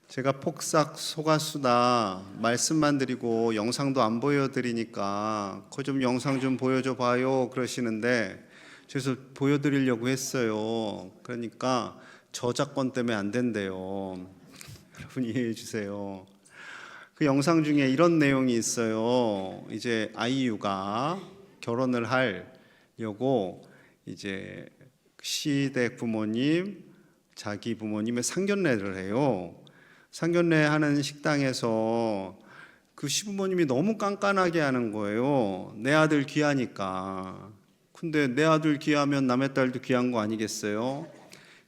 제가 폭삭 속았수다 말씀만 드리고 영상도 안 보여드리니까 그 좀 영상 좀 보여줘 봐요 그러시는데, 그래서 보여드리려고 했어요. 그러니까 저작권 때문에 안 된대요. 여러분 이해해 주세요. 그 영상 중에 이런 내용이 있어요. 이제 아이유가 결혼을 하려고 이제 시댁 부모님, 자기 부모님의 상견례를 해요. 상견례 하는 식당에서 그 시부모님이 너무 깐깐하게 하는 거예요. 내 아들 귀하니까. 근데 내 아들 귀하면 남의 딸도 귀한 거 아니겠어요?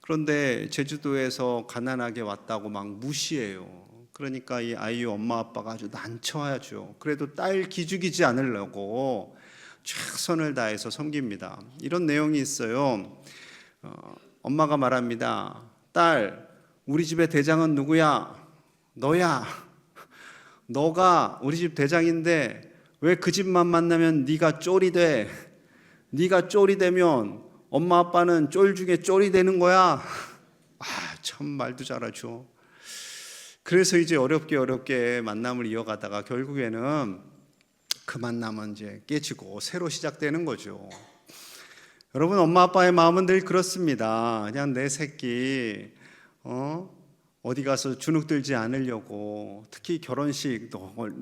그런데 제주도에서 가난하게 왔다고 막 무시해요. 그러니까 이 아이유 엄마 아빠가 아주 난처하죠. 그래도 딸 기죽이지 않으려고 최선을 다해서 섬깁니다. 이런 내용이 있어요. 엄마가 말합니다. 딸, 우리 집의 대장은 누구야? 너야. 너가 우리 집 대장인데 왜 그 집만 만나면 네가 쫄이 돼? 네가 쫄이 되면 엄마 아빠는 쫄 중에 쫄이 되는 거야. 참 말도 잘하죠. 그래서 이제 어렵게 만남을 이어가다가 결국에는 그 만남은 이제 깨지고 새로 시작되는 거죠. 여러분, 엄마 아빠의 마음은 늘 그렇습니다. 그냥 내 새끼 어디 가서 주눅 들지 않으려고, 특히 결혼식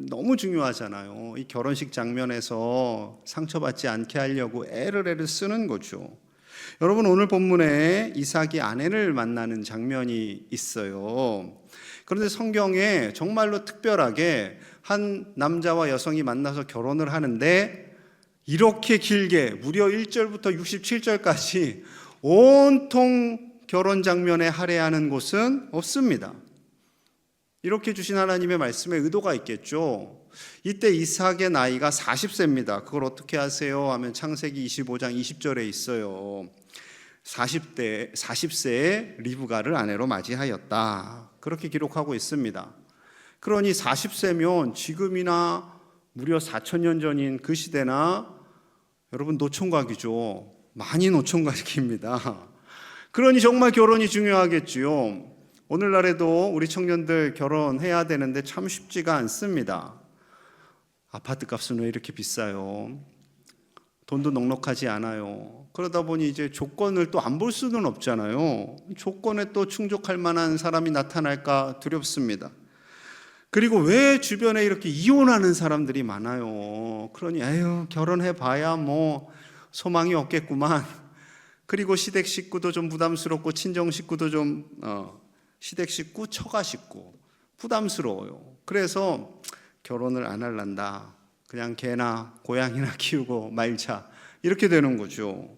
너무 중요하잖아요. 이 결혼식 장면에서 상처받지 않게 하려고 애를 쓰는 거죠. 여러분, 오늘 본문에 이삭이 아내를 만나는 장면이 있어요. 그런데 성경에 정말로 특별하게 한 남자와 여성이 만나서 결혼을 하는데 이렇게 길게 무려 1절부터 67절까지 온통 결혼 장면에 할애하는 곳은 없습니다. 이렇게 주신 하나님의 말씀에 의도가 있겠죠. 이때 이삭의 나이가 40세입니다. 그걸 어떻게 아세요? 하면 창세기 25장 20절에 있어요. 40세에 리브가를 아내로 맞이하였다. 그렇게 기록하고 있습니다. 그러니 40세면 지금이나 무려 4,000년 전인 그 시대나 여러분 노총각이죠. 많이 노총각입니다. 그러니 정말 결혼이 중요하겠지요. 오늘날에도 우리 청년들 결혼해야 되는데 참 쉽지가 않습니다. 아파트 값은 왜 이렇게 비싸요? 돈도 넉넉하지 않아요. 그러다 보니 이제 조건을 또 안 볼 수는 없잖아요. 조건에 또 충족할 만한 사람이 나타날까 두렵습니다. 그리고 왜 주변에 이렇게 이혼하는 사람들이 많아요? 그러니 결혼해 봐야 뭐 소망이 없겠구만. 그리고 시댁 식구도 좀 부담스럽고 친정 식구도 좀 시댁 식구, 처가 식구 부담스러워요. 그래서 결혼을 안 할란다. 그냥 개나 고양이나 키우고 말자. 이렇게 되는 거죠.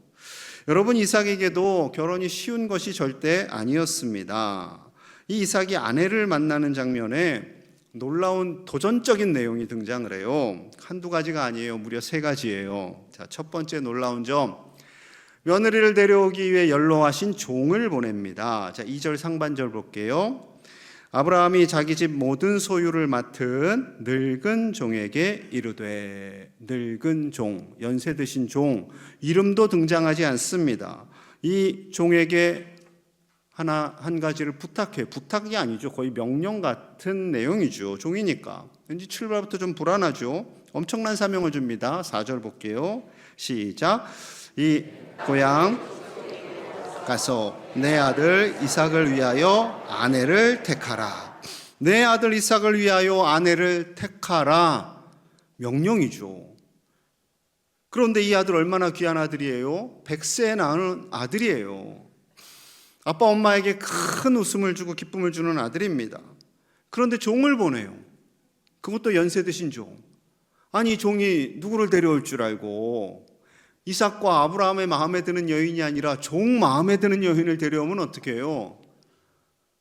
여러분, 이삭에게도 결혼이 쉬운 것이 절대 아니었습니다. 이 이삭이 아내를 만나는 장면에 놀라운 도전적인 내용이 등장을 해요. 한두 가지가 아니에요. 무려 3가지예요. 자, 첫 번째 놀라운 점, 며느리를 데려오기 위해 연로하신 종을 보냅니다. 자, 2절 상반절 볼게요. 아브라함이 자기 집 모든 소유를 맡은 늙은 종에게 이르되, 늙은 종, 연세 드신 종, 이름도 등장하지 않습니다. 이 종에게 한 가지를 부탁해. 부탁이 아니죠. 거의 명령 같은 내용이죠. 종이니까. 왠지 출발부터 좀 불안하죠. 엄청난 사명을 줍니다. 4절 볼게요. 시작. 이 고향 가서 내 아들 이삭을 위하여 아내를 택하라. 내 아들 이삭을 위하여 아내를 택하라. 명령이죠. 그런데 이 아들 얼마나 귀한 아들이에요? 100세에 낳은 아들이에요. 아빠 엄마에게 큰 웃음을 주고 기쁨을 주는 아들입니다. 그런데 종을 보내요. 그것도 연세 드신 종. 아니, 종이 누구를 데려올 줄 알고 이삭과 아브라함의 마음에 드는 여인이 아니라 종 마음에 드는 여인을 데려오면 어떻게 해요?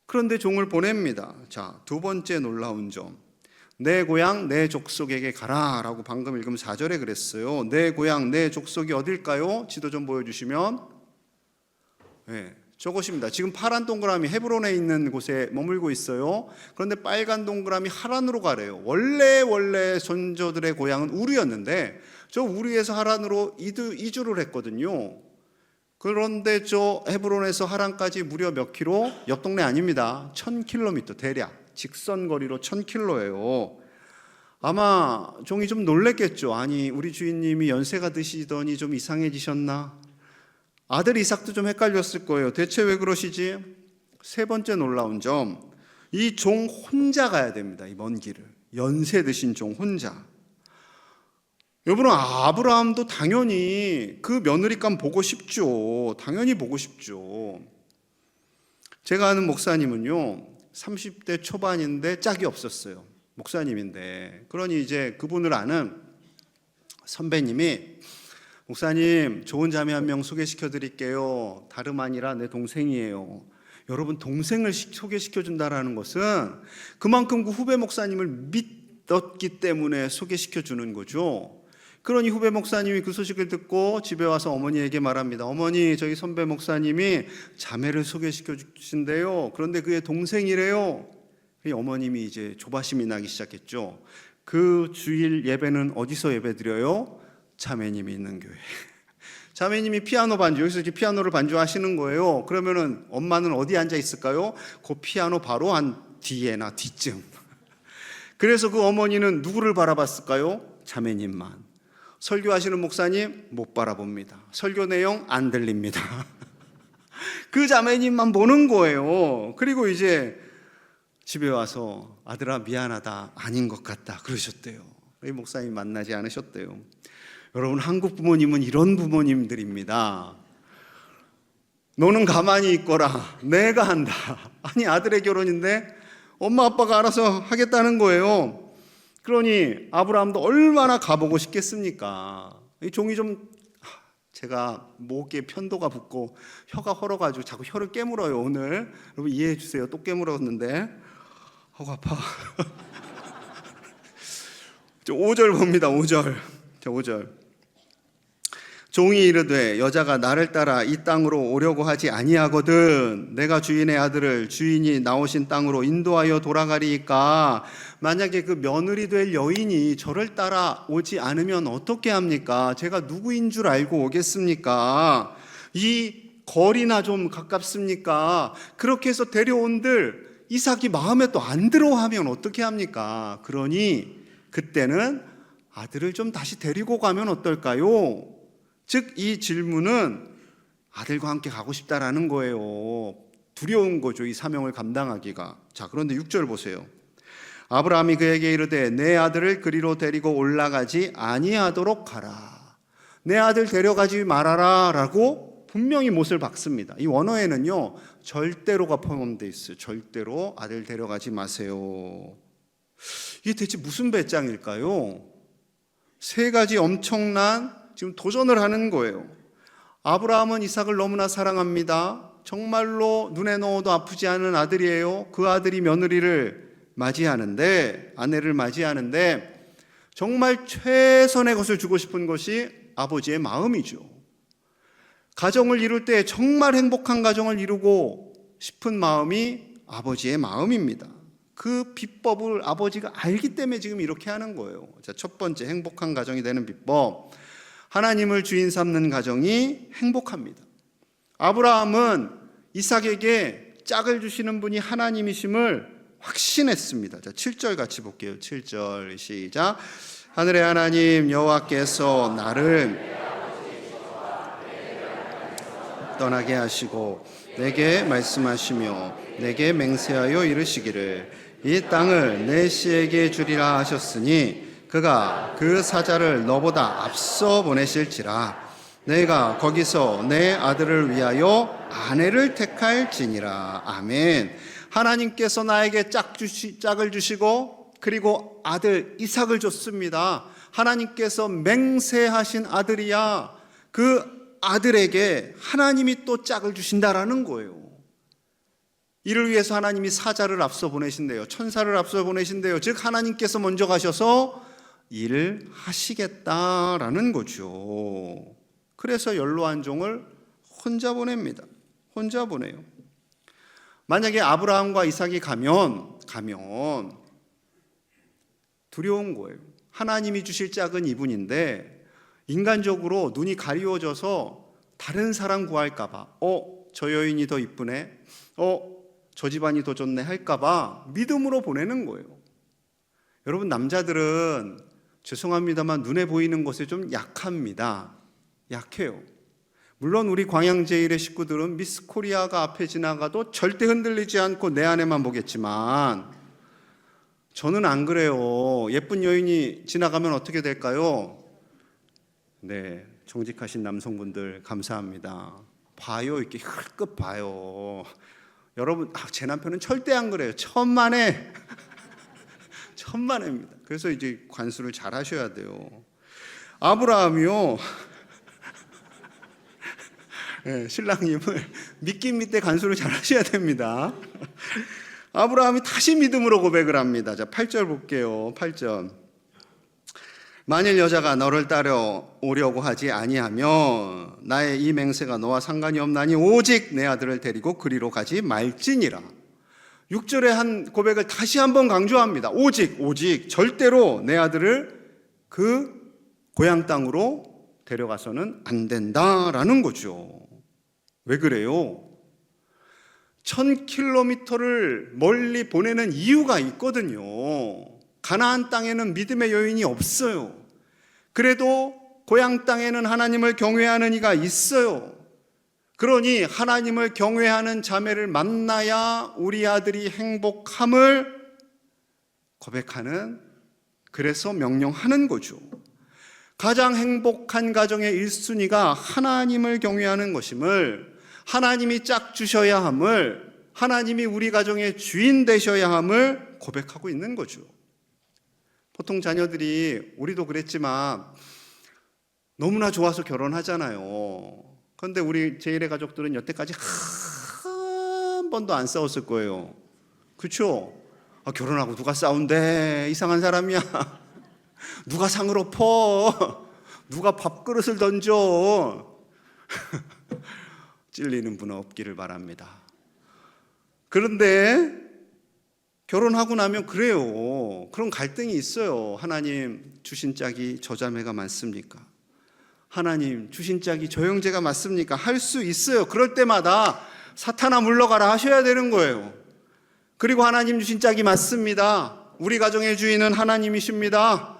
그런데 종을 보냅니다. 자, 두 번째 놀라운 점, 내 고향 내 족속에게 가라 라고 방금 읽은 4절에 그랬어요. 내 고향 내 족속이 어딜까요? 지도 좀 보여주시면, 저것입니다. 지금 파란 동그라미 헤브론에 있는 곳에 머물고 있어요. 그런데 빨간 동그라미 하란으로 가래요. 원래 선조들의 고향은 우르였는데 저 우르에서 하란으로 이주를 했거든요. 그런데 저 헤브론에서 하란까지 무려 몇 킬로? 옆 동네 아닙니다. 1000km, 대략 직선 거리로 1000km예요. 아마 종이 좀 놀랬겠죠. 아니, 우리 주인님이 연세가 드시더니 좀 이상해지셨나? 아들 이삭도 좀 헷갈렸을 거예요. 대체 왜 그러시지? 세 번째 놀라운 점, 이 종 혼자 가야 됩니다. 이 먼 길을. 연세 드신 종 혼자. 여러분, 아브라함도 당연히 그 며느리감 보고 싶죠. 당연히 보고 싶죠. 제가 아는 목사님은요, 30대 초반인데 짝이 없었어요. 목사님인데. 그러니 이제 그분을 아는 선배님이, 목사님, 좋은 자매 한 명 소개시켜 드릴게요. 다름 아니라 내 동생이에요. 여러분, 동생을 소개시켜 준다라는 것은 그만큼 그 후배 목사님을 믿었기 때문에 소개시켜 주는 거죠. 그러니 후배 목사님이 그 소식을 듣고 집에 와서 어머니에게 말합니다. 어머니, 저희 선배 목사님이 자매를 소개시켜 주신대요. 그런데 그의 동생이래요. 어머님이 이제 조바심이 나기 시작했죠. 그 주일 예배는 어디서 예배 드려요? 자매님이 있는 교회. 자매님이 피아노 반주, 여기서 이렇게 피아노를 반주하시는 거예요. 그러면은 엄마는 어디 앉아 있을까요? 그 피아노 바로 한 뒤에나 뒤쯤. 그래서 그 어머니는 누구를 바라봤을까요? 자매님만. 설교하시는 목사님 못 바라봅니다. 설교 내용 안 들립니다. 그 자매님만 보는 거예요. 그리고 이제 집에 와서 아들아 미안하다, 아닌 것 같다 그러셨대요. 이 목사님 만나지 않으셨대요. 여러분, 한국 부모님은 이런 부모님들입니다. 너는 가만히 있거라, 내가 한다. 아니, 아들의 결혼인데 엄마 아빠가 알아서 하겠다는 거예요. 그러니 아브라함도 얼마나 가보고 싶겠습니까? 이 종이 좀, 제가 목에 편도가 붓고 혀가 헐어가지고 자꾸 혀를 깨물어요 오늘. 여러분 이해해 주세요. 또 깨물었는데 아파. 5절 봅니다. 5절. 종이 이르되 여자가 나를 따라 이 땅으로 오려고 하지 아니하거든. 내가 주인의 아들을 주인이 나오신 땅으로 인도하여 돌아가리이까. 만약에 그 며느리 될 여인이 저를 따라 오지 않으면 어떻게 합니까? 제가 누구인 줄 알고 오겠습니까? 이 거리나 좀 가깝습니까? 그렇게 해서 데려온들 이삭이 마음에 또 안 들어 하면 어떻게 합니까? 그러니 그때는 아들을 좀 다시 데리고 가면 어떨까요? 즉 이 질문은 아들과 함께 가고 싶다라는 거예요. 두려운 거죠, 이 사명을 감당하기가. 자, 그런데 6절 보세요. 아브라함이 그에게 이르되 내 아들을 그리로 데리고 올라가지 아니하도록 하라. 내 아들 데려가지 말아라 라고 분명히 못을 박습니다. 이 원어에는요, 절대로가 포함되어 있어요. 절대로 아들 데려가지 마세요. 이게 대체 무슨 배짱일까요? 세 가지 엄청난 지금 도전을 하는 거예요. 아브라함은 이삭을 너무나 사랑합니다. 정말로 눈에 넣어도 아프지 않은 아들이에요. 그 아들이 며느리를 맞이하는데, 아내를 맞이하는데 정말 최선의 것을 주고 싶은 것이 아버지의 마음이죠. 가정을 이룰 때 정말 행복한 가정을 이루고 싶은 마음이 아버지의 마음입니다. 그 비법을 아버지가 알기 때문에 지금 이렇게 하는 거예요. 자, 첫 번째 행복한 가정이 되는 비법. 하나님을 주인 삼는 가정이 행복합니다. 아브라함은 이삭에게 짝을 주시는 분이 하나님이심을 확신했습니다. 자, 7절 같이 볼게요. 7절 시작. 하늘의 하나님 여호와께서 나를 떠나게 하시고 내게 말씀하시며 내게 맹세하여 이르시기를 이 땅을 내 씨에게 주리라 하셨으니 그가 그 사자를 너보다 앞서 보내실지라. 내가 거기서 내 아들을 위하여 아내를 택할지니라. 아멘. 하나님께서 나에게 짝을 주시고 그리고 아들 이삭을 줬습니다. 하나님께서 맹세하신 아들이야. 그 아들에게 하나님이 또 짝을 주신다라는 거예요. 이를 위해서 하나님이 사자를 앞서 보내신대요. 천사를 앞서 보내신대요. 즉 하나님께서 먼저 가셔서 일을 하시겠다라는 거죠. 그래서 연로한 종을 혼자 보냅니다. 혼자 보내요. 만약에 아브라함과 이삭이 가면 두려운 거예요. 하나님이 주실 짝은 이분인데 인간적으로 눈이 가리워져서 다른 사람 구할까 봐 저 여인이 더 이쁘네, 저 집안이 더 좋네 할까봐 믿음으로 보내는 거예요. 여러분, 남자들은 죄송합니다만 눈에 보이는 것에 좀 약합니다. 약해요. 물론 우리 광양제일의 식구들은 미스 코리아가 앞에 지나가도 절대 흔들리지 않고 내 안에만 보겠지만 저는 안 그래요. 예쁜 여인이 지나가면 어떻게 될까요? 네, 정직하신 남성분들 감사합니다. 봐요, 이렇게 흘끗 봐요. 여러분, 제 남편은 절대 안 그래요. 천만에 천만에입니다. 그래서 이제 관수를 잘 하셔야 돼요. 아브라함이요, 네, 신랑님을 믿긴 믿되 간수를 잘 하셔야 됩니다. 아브라함이 다시 믿음으로 고백을 합니다. 자, 8절 볼게요. 8절. 만일 여자가 너를 따라오려고 하지 아니하면 나의 이 맹세가 너와 상관이 없나니 오직 내 아들을 데리고 그리로 가지 말지니라. 6절에 한 고백을 다시 한번 강조합니다. 오직 절대로 내 아들을 그 고향 땅으로 데려가서는 안 된다라는 거죠. 왜 그래요? 1000km를 멀리 보내는 이유가 있거든요. 가나안 땅에는 믿음의 여인이 없어요. 그래도 고향 땅에는 하나님을 경외하는 이가 있어요. 그러니 하나님을 경외하는 자매를 만나야 우리 아들이 행복함을 고백하는, 그래서 명령하는 거죠. 가장 행복한 가정의 1순위가 하나님을 경외하는 것임을, 하나님이 짝 주셔야 함을, 하나님이 우리 가정의 주인 되셔야 함을 고백하고 있는 거죠. 보통 자녀들이, 우리도 그랬지만 너무나 좋아서 결혼하잖아요. 그런데 우리 제일의 가족들은 여태까지 한 번도 안 싸웠을 거예요. 그렇죠? 결혼하고 누가 싸운대? 이상한 사람이야. 누가 상을 엎어? 누가 밥그릇을 던져? 찔리는 분은 없기를 바랍니다. 그런데 결혼하고 나면 그래요. 그런 갈등이 있어요. 하나님 주신 짝이 저 자매가 맞습니까? 하나님 주신 짝이 저 형제가 맞습니까? 할 수 있어요. 그럴 때마다 사탄아 물러가라 하셔야 되는 거예요. 그리고 하나님 주신 짝이 맞습니다. 우리 가정의 주인은 하나님이십니다.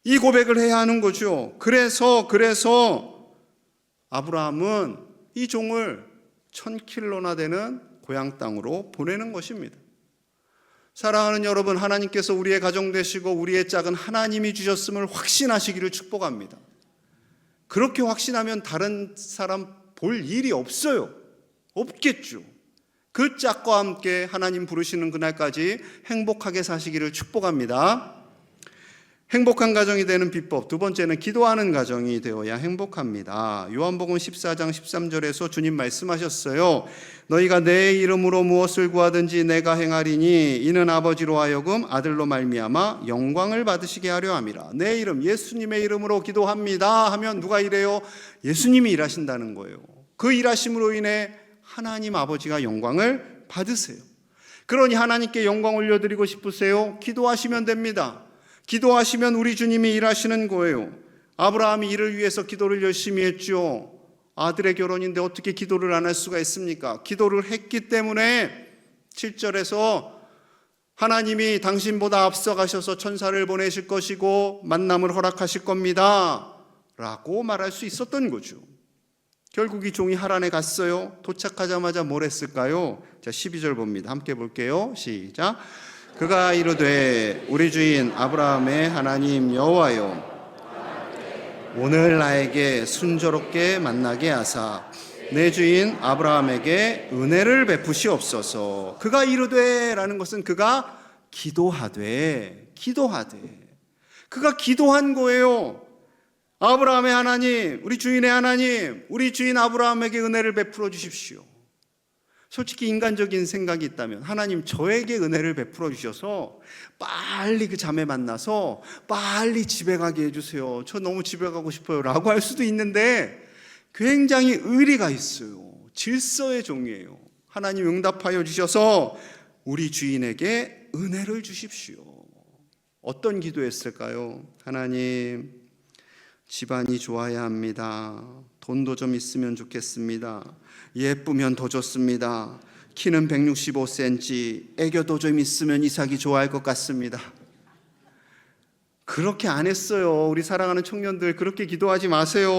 이 고백을 해야 하는 거죠. 그래서 아브라함은 이 종을 1000km나 되는 고향 땅으로 보내는 것입니다. 사랑하는 여러분, 하나님께서 우리의 가정 되시고 우리의 짝은 하나님이 주셨음을 확신하시기를 축복합니다. 그렇게 확신하면 다른 사람 볼 일이 없어요. 없겠죠. 그 짝과 함께 하나님 부르시는 그날까지 행복하게 사시기를 축복합니다. 행복한 가정이 되는 비법, 두 번째는 기도하는 가정이 되어야 행복합니다. 요한복음 14장 13절에서 주님 말씀하셨어요. 너희가 내 이름으로 무엇을 구하든지 내가 행하리니 이는 아버지로 하여금 아들로 말미암아 영광을 받으시게 하려 함이라. 내 이름, 예수님의 이름으로 기도합니다 하면 누가 이래요? 예수님이 일하신다는 거예요. 그 일하심으로 인해 하나님 아버지가 영광을 받으세요. 그러니 하나님께 영광 올려드리고 싶으세요? 기도하시면 됩니다. 기도하시면 우리 주님이 일하시는 거예요. 아브라함이 이를 위해서 기도를 열심히 했죠. 아들의 결혼인데 어떻게 기도를 안 할 수가 있습니까? 기도를 했기 때문에 7절에서 하나님이 당신보다 앞서가셔서 천사를 보내실 것이고 만남을 허락하실 겁니다 라고 말할 수 있었던 거죠. 결국 이 종이 하란에 갔어요. 도착하자마자 뭘 했을까요? 자, 12절 봅니다. 함께 볼게요. 시작. 그가 이르되 우리 주인 아브라함의 하나님 여호와여, 오늘 나에게 순조롭게 만나게 하사 내 주인 아브라함에게 은혜를 베푸시옵소서. 그가 이르되 라는 것은 그가 기도하되 그가 기도한 거예요. 아브라함의 하나님, 우리 주인의 하나님, 우리 주인 아브라함에게 은혜를 베풀어 주십시오. 솔직히 인간적인 생각이 있다면 하나님 저에게 은혜를 베풀어 주셔서 빨리 그 자매 만나서 빨리 집에 가게 해주세요. 저 너무 집에 가고 싶어요 라고 할 수도 있는데 굉장히 의리가 있어요. 질서의 종이에요. 하나님 응답하여 주셔서 우리 주인에게 은혜를 주십시오. 어떤 기도했을까요? 하나님, 집안이 좋아야 합니다. 돈도 좀 있으면 좋겠습니다. 예쁘면 더 좋습니다. 키는 165cm, 애교도 좀 있으면 이삭이 좋아할 것 같습니다. 그렇게 안 했어요. 우리 사랑하는 청년들, 그렇게 기도하지 마세요.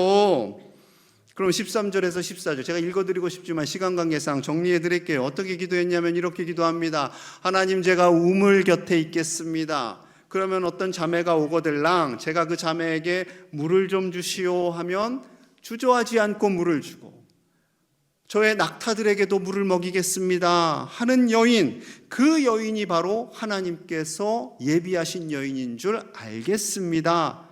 그럼 13절에서 14절 제가 읽어드리고 싶지만 시간 관계상 정리해드릴게요. 어떻게 기도했냐면 이렇게 기도합니다. 하나님, 제가 우물 곁에 있겠습니다. 그러면 어떤 자매가 오거들랑 제가 그 자매에게 물을 좀 주시오 하면 주저하지 않고 물을 주고, 저의 낙타들에게도 물을 먹이겠습니다 하는 여인, 그 여인이 바로 하나님께서 예비하신 여인인 줄 알겠습니다.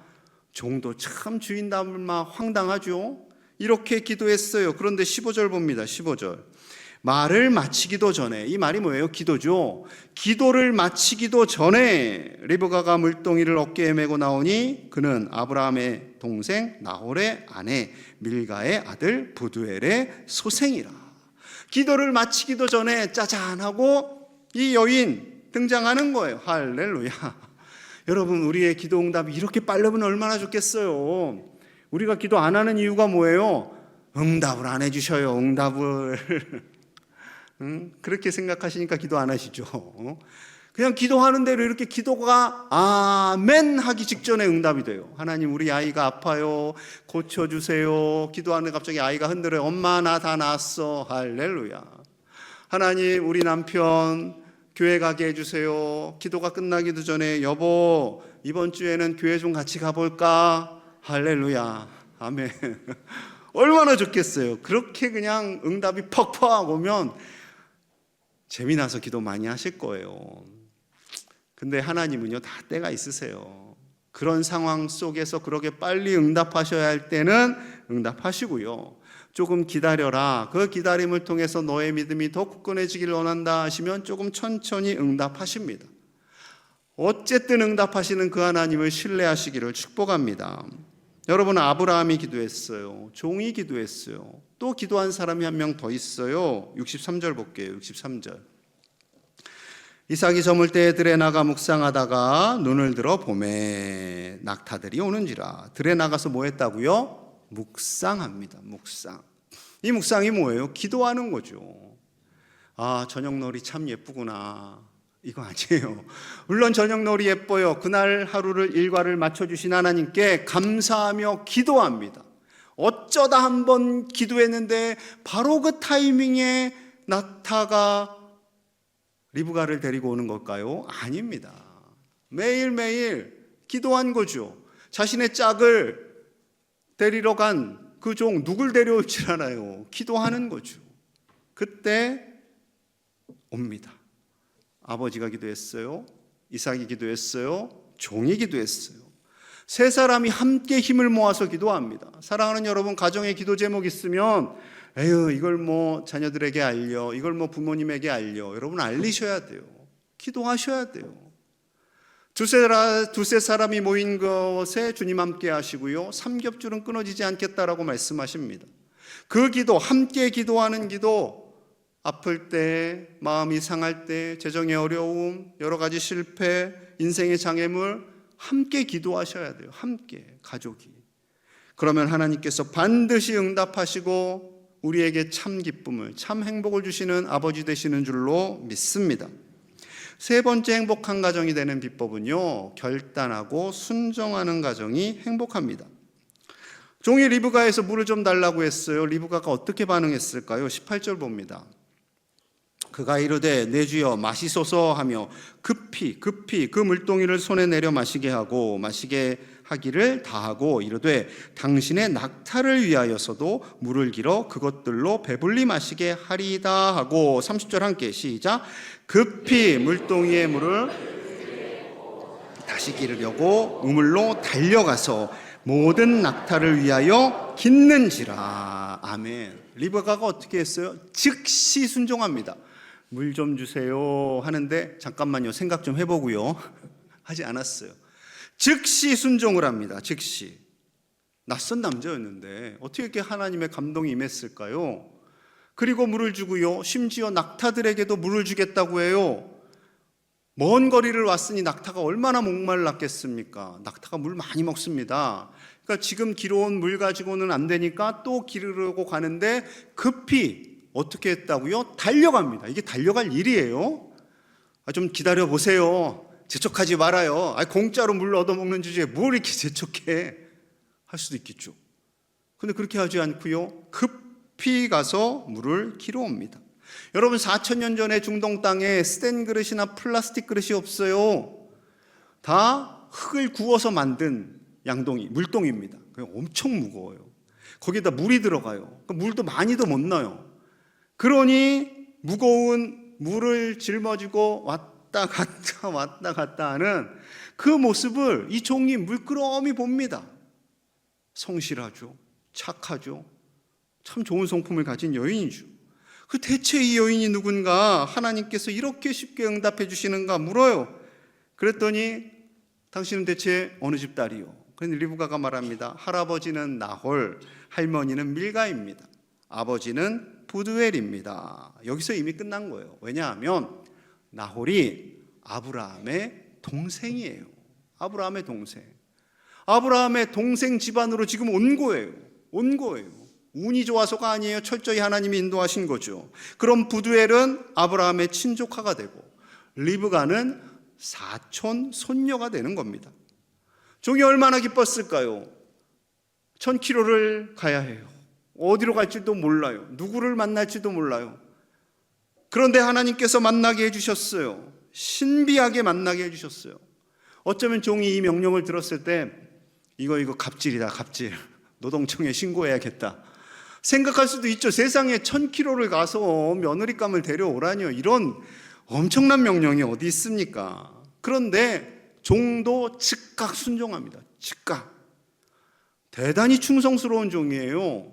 종도 참 주인담을마 황당하죠. 이렇게 기도했어요. 그런데 15절 봅니다. 15절. 말을 마치기도 전에, 이 말이 뭐예요? 기도죠. 기도를 마치기도 전에 리브가가 물동이를 어깨에 메고 나오니 그는 아브라함의 동생 나홀의 아내 밀가의 아들 부두엘의 소생이라. 기도를 마치기도 전에 짜잔하고 이 여인 등장하는 거예요. 할렐루야. 여러분, 우리의 기도 응답이 이렇게 빨라면 얼마나 좋겠어요. 우리가 기도 안 하는 이유가 뭐예요? 응답을 안 해주셔요. 응답을. 그렇게 생각하시니까 기도 안 하시죠. 그냥 기도하는 대로 이렇게 기도가 아멘 하기 직전에 응답이 돼요. 하나님, 우리 아이가 아파요. 고쳐주세요. 기도하는데 갑자기 아이가 흔들어요. 엄마, 나 다 나았어. 할렐루야. 하나님, 우리 남편 교회 가게 해주세요. 기도가 끝나기도 전에 여보, 이번 주에는 교회 좀 같이 가볼까? 할렐루야. 아멘. 얼마나 좋겠어요. 그렇게 그냥 응답이 퍽퍽 오면 재미나서 기도 많이 하실 거예요. 근데 하나님은요, 다 때가 있으세요. 그런 상황 속에서 그렇게 빨리 응답하셔야 할 때는 응답하시고요. 조금 기다려라. 그 기다림을 통해서 너의 믿음이 더 굳건해지길 원한다 하시면 조금 천천히 응답하십니다. 어쨌든 응답하시는 그 하나님을 신뢰하시기를 축복합니다. 여러분, 아브라함이 기도했어요. 종이 기도했어요. 또 기도한 사람이 한 명 더 있어요. 63절 볼게요. 63절. 이삭이 저물 때에 들에 나가 묵상하다가 눈을 들어 보매 낙타들이 오는지라. 들에 나가서 뭐 했다고요? 묵상합니다. 묵상. 이 묵상이 뭐예요? 기도하는 거죠. 아, 저녁놀이 참 예쁘구나. 이거 아니에요. 물론 저녁놀이 예뻐요. 그날 하루를 일과를 맞춰주신 하나님께 감사하며 기도합니다. 어쩌다 한번 기도했는데 바로 그 타이밍에 낙타가 리브가를 데리고 오는 걸까요? 아닙니다. 매일매일 기도한 거죠. 자신의 짝을 데리러 간 그 종 누굴 데려올지 알아요. 기도하는 거죠. 그때 옵니다. 아버지가 기도했어요. 이삭이 기도했어요. 종이 기도했어요. 세 사람이 함께 힘을 모아서 기도합니다. 사랑하는 여러분, 가정에 기도 제목 있으면 에휴, 이걸 뭐 자녀들에게 알려, 이걸 뭐 부모님에게 알려. 여러분, 알리셔야 돼요. 기도하셔야 돼요. 두세 사람이 모인 것에 주님 함께 하시고요, 삼겹줄은 끊어지지 않겠다라고 말씀하십니다. 그 기도, 함께 기도하는 기도, 아플 때, 마음이 상할 때, 재정의 어려움, 여러 가지 실패, 인생의 장애물, 함께 기도하셔야 돼요. 함께, 가족이. 그러면 하나님께서 반드시 응답하시고 우리에게 참 기쁨을, 참 행복을 주시는 아버지 되시는 줄로 믿습니다. 세 번째 행복한 가정이 되는 비법은요, 결단하고 순종하는 가정이 행복합니다. 종이 리브가에서 물을 좀 달라고 했어요. 리브가가 어떻게 반응했을까요? 18절 봅니다. 그가 이르되 내 주여 마시소서 하며 급히 그 물동이를 손에 내려 마시게 하고 마시게 하기를 다하고 이르되 당신의 낙타를 위하여서도 물을 길어 그것들로 배불리 마시게 하리이다 하고 30절 함께 시작. 급히 물동이의 물을 다시 기르려고 우물로 달려가서 모든 낙타를 위하여 깃는지라. 아멘. 리브가가 어떻게 했어요? 즉시 순종합니다. 물 좀 주세요 하는데 잠깐만요, 생각 좀 해보고요 하지 않았어요. 즉시 순종을 합니다. 즉시. 낯선 남자였는데 어떻게 이렇게 하나님의 감동이 임했을까요? 그리고 물을 주고요, 심지어 낙타들에게도 물을 주겠다고 해요. 먼 거리를 왔으니 낙타가 얼마나 목말랐겠습니까? 낙타가 물 많이 먹습니다. 그러니까 그러니까 지금 길어온 물 가지고는 안 되니까 또 기르려고 가는데 급히 어떻게 했다고요? 달려갑니다. 이게 달려갈 일이에요. 좀 기다려 보세요. 재촉하지 말아요. 공짜로 물 얻어먹는 주제에 뭘 이렇게 재촉해? 할 수도 있겠죠. 근데 그렇게 하지 않고요, 급히 가서 물을 길어옵니다. 여러분, 4,000년 전에 중동 땅에 스텐 그릇이나 플라스틱 그릇이 없어요. 다 흙을 구워서 만든 양동이, 물동입니다. 엄청 무거워요. 거기에다 물이 들어가요. 물도 많이도 못 넣어요. 그러니 무거운 물을 짊어지고 왔다 갔다 하는 그 모습을 이 종이 물끄러미 봅니다. 성실하죠. 착하죠. 참 좋은 성품을 가진 여인이죠. 대체 이 여인이 누군가, 하나님께서 이렇게 쉽게 응답해 주시는가 물어요. 그랬더니 당신은 대체 어느 집 딸이요? 그런데 리브가가 말합니다. 할아버지는 나홀, 할머니는 밀가입니다. 아버지는 부두엘입니다. 여기서 이미 끝난 거예요. 왜냐하면 나홀이 아브라함의 동생이에요. 아브라함의 동생. 아브라함의 동생 집안으로 지금 온 거예요. 운이 좋아서가 아니에요. 철저히 하나님이 인도하신 거죠. 그럼 부두엘은 아브라함의 친조카가 되고 리브가는 사촌 손녀가 되는 겁니다. 종이 얼마나 기뻤을까요? 1000km를 가야 해요. 어디로 갈지도 몰라요. 누구를 만날지도 몰라요. 그런데 하나님께서 만나게 해주셨어요. 신비하게 만나게 해주셨어요. 어쩌면 종이 이 명령을 들었을 때 이거 갑질이다, 갑질. 노동청에 신고해야겠다 생각할 수도 있죠. 세상에 1000km를 가서 며느리감을 데려오라니요. 이런 엄청난 명령이 어디 있습니까? 그런데 종도 즉각 순종합니다. 즉각. 대단히 충성스러운 종이에요.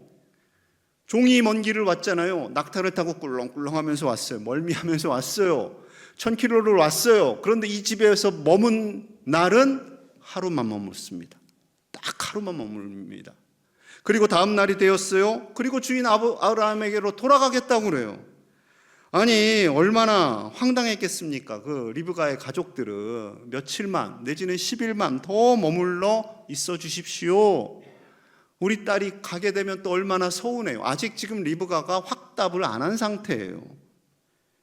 종이 먼 길을 왔잖아요. 낙타를 타고 꿀렁꿀렁하면서 왔어요. 멀미하면서 왔어요. 1000km를 왔어요. 그런데 이 집에서 머문 날은 하루만 머물습니다. 딱 하루만 머뭅니다. 그리고 다음 날이 되었어요. 그리고 주인 아브라함에게로 돌아가겠다고 그래요. 아니, 얼마나 황당했겠습니까? 그 리브가의 가족들은 며칠만 내지는 10일만 더 머물러 있어 주십시오. 우리 딸이 가게 되면 또 얼마나 서운해요. 아직 지금 리브가가 확답을 안 한 상태예요.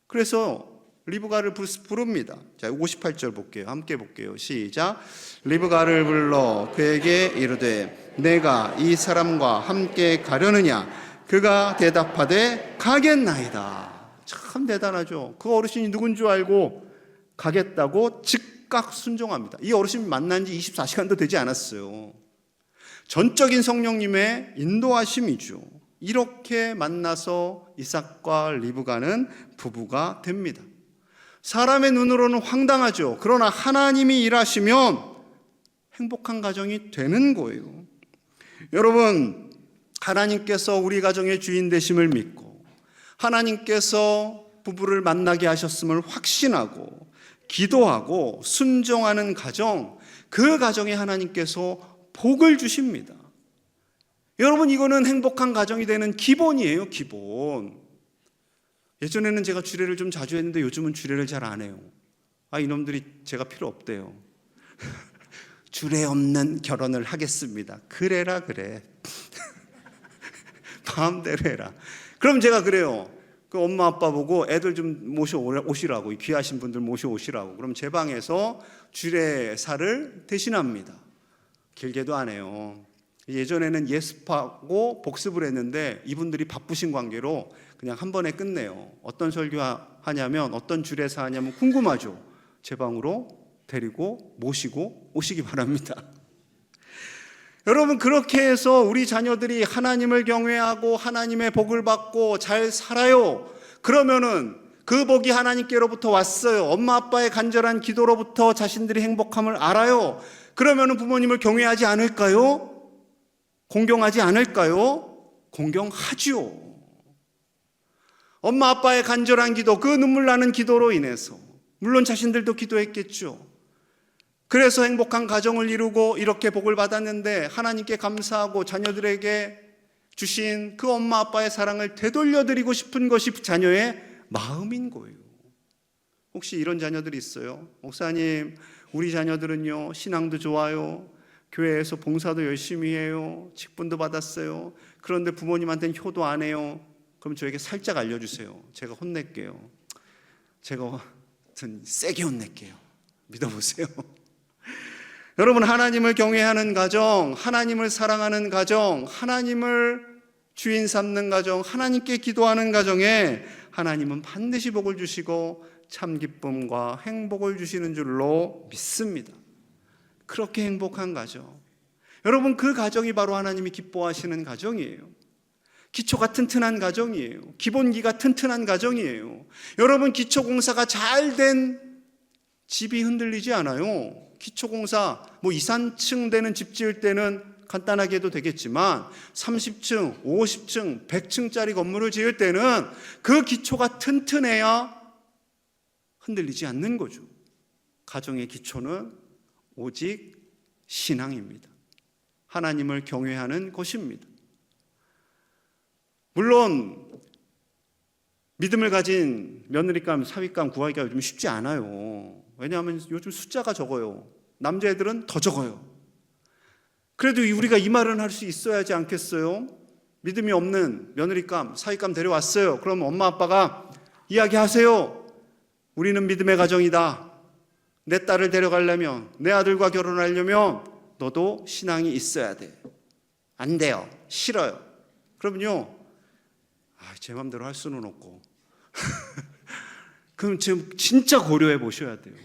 그래서 리브가를 부릅니다. 자, 58절 볼게요. 함께 볼게요. 시작. 리브가를 불러 그에게 이르되 내가 이 사람과 함께 가려느냐? 그가 대답하되 가겠나이다. 참 대단하죠. 그 어르신이 누군 줄 알고 가겠다고 즉각 순종합니다. 이 어르신 만난 지 24시간도 되지 않았어요. 전적인 성령님의 인도하심이죠. 이렇게 만나서 이삭과 리브가는 부부가 됩니다. 사람의 눈으로는 황당하죠. 그러나 하나님이 일하시면 행복한 가정이 되는 거예요. 여러분, 하나님께서 우리 가정의 주인 되심을 믿고 하나님께서 부부를 만나게 하셨음을 확신하고 기도하고 순종하는 가정, 그 가정에 하나님께서 복을 주십니다. 여러분, 이거는 행복한 가정이 되는 기본이에요. 기본. 예전에는 제가 주례를 좀 자주 했는데 요즘은 주례를 잘 안 해요. 이놈들이 제가 필요 없대요. 주례 없는 결혼을 하겠습니다. 그래라 그래. 마음대로 해라. 그럼 제가 그래요. 그 엄마 아빠 보고 애들 좀 모셔오시라고, 귀하신 분들 모셔오시라고. 그럼 제 방에서 주례사를 대신합니다. 길게도 안 해요. 예전에는 예습하고 복습을 했는데 이분들이 바쁘신 관계로 그냥 한 번에 끝내요. 어떤 설교하냐면, 어떤 주례사 하냐면 궁금하죠. 제 방으로 데리고 모시고 오시기 바랍니다. 여러분, 그렇게 해서 우리 자녀들이 하나님을 경외하고 하나님의 복을 받고 잘 살아요. 그러면은 그 복이 하나님께로부터 왔어요. 엄마 아빠의 간절한 기도로부터 자신들이 행복함을 알아요. 그러면은 부모님을 경외하지 않을까요? 공경하지 않을까요? 공경하죠. 엄마 아빠의 간절한 기도, 그 눈물 나는 기도로 인해서 물론 자신들도 기도했겠죠. 그래서 행복한 가정을 이루고 이렇게 복을 받았는데 하나님께 감사하고 자녀들에게 주신 그 엄마 아빠의 사랑을 되돌려드리고 싶은 것이 자녀의 마음인 거예요. 혹시 이런 자녀들이 있어요? 목사님, 우리 자녀들은요, 신앙도 좋아요, 교회에서 봉사도 열심히 해요. 직분도 받았어요. 그런데 부모님한테는 효도 안 해요. 그럼 저에게 살짝 알려주세요. 제가 혼낼게요. 제가 세게 혼낼게요. 믿어보세요. 여러분, 하나님을 경외하는 가정, 하나님을 사랑하는 가정, 하나님을 주인 삼는 가정, 하나님께 기도하는 가정에 하나님은 반드시 복을 주시고 참 기쁨과 행복을 주시는 줄로 믿습니다. 그렇게 행복한 가정, 여러분, 그 가정이 바로 하나님이 기뻐하시는 가정이에요. 기초가 튼튼한 가정이에요. 기본기가 튼튼한 가정이에요. 여러분, 기초공사가 잘 된 집이 흔들리지 않아요. 기초공사, 2, 3층 되는 집 지을 때는 간단하게 해도 되겠지만 30층, 50층, 100층짜리 건물을 지을 때는 그 기초가 튼튼해야 흔들리지 않는 거죠. 가정의 기초는 오직 신앙입니다. 하나님을 경외하는 것입니다. 물론 믿음을 가진 며느리감, 사위감 구하기가 요즘 쉽지 않아요. 왜냐하면 요즘 숫자가 적어요. 남자애들은 더 적어요. 그래도 우리가 이 말은 할 수 있어야 하지 않겠어요? 믿음이 없는 며느리감, 사위감 데려왔어요. 그럼 엄마 아빠가 이야기하세요. 우리는 믿음의 가정이다. 내 딸을 데려가려면, 내 아들과 결혼하려면 너도 신앙이 있어야 돼. 안 돼요. 싫어요. 그럼요, 제 마음대로 할 수는 없고 그럼 지금 진짜 고려해 보셔야 돼요.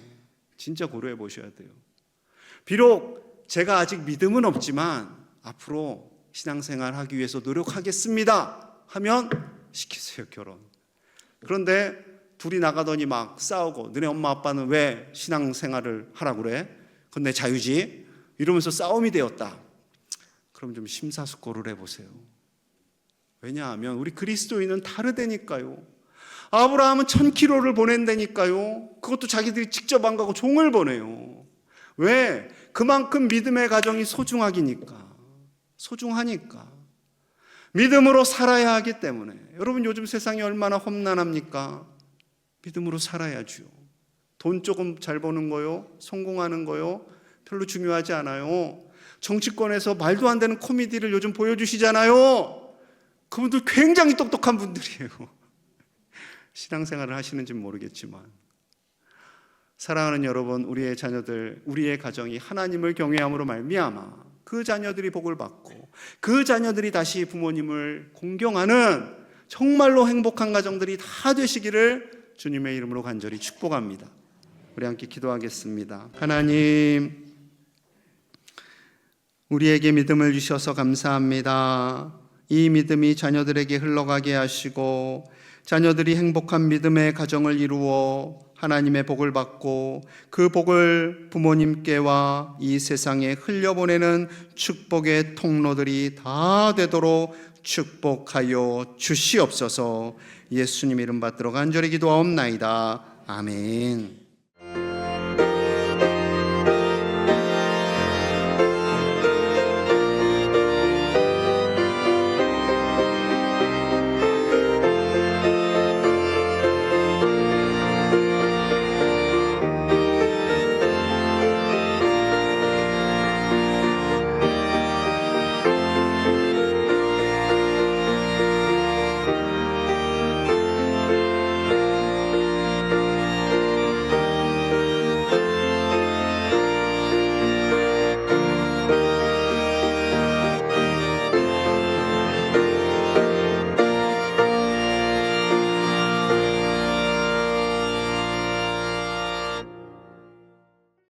진짜 고려해 보셔야 돼요. 비록 제가 아직 믿음은 없지만 앞으로 신앙생활 하기 위해서 노력하겠습니다 하면 시키세요, 결혼. 그런데 둘이 나가더니 막 싸우고, 너네 엄마 아빠는 왜 신앙생활을 하라고 그래? 그건 내 자유지, 이러면서 싸움이 되었다. 그럼 좀 심사숙고를 해보세요. 왜냐하면 우리 그리스도인은 다르다니까요. 아브라함은 1000km를 보낸다니까요. 그것도 자기들이 직접 안 가고 종을 보내요. 왜? 그만큼 믿음의 가정이 소중하니까. 믿음으로 살아야 하기 때문에. 여러분, 요즘 세상이 얼마나 험난합니까? 믿음으로 살아야죠. 돈 조금 잘 버는 거요, 성공하는 거요, 별로 중요하지 않아요. 정치권에서 말도 안 되는 코미디를 요즘 보여주시잖아요. 그분들 굉장히 똑똑한 분들이에요. 신앙생활을 하시는지는 모르겠지만. 사랑하는 여러분, 우리의 자녀들, 우리의 가정이 하나님을 경외함으로 말미암아 그 자녀들이 복을 받고 그 자녀들이 다시 부모님을 공경하는 정말로 행복한 가정들이 다 되시기를 주님의 이름으로 간절히 축복합니다. 우리 함께 기도하겠습니다. 하나님, 우리에게 믿음을 주셔서 감사합니다. 이 믿음이 자녀들에게 흘러가게 하시고 자녀들이 행복한 믿음의 가정을 이루어 하나님의 복을 받고 그 복을 부모님께와 이 세상에 흘려보내는 축복의 통로들이 다 되도록 축복하여 주시옵소서. 예수님 이름 받들어 간절히 기도하옵나이다. 아멘.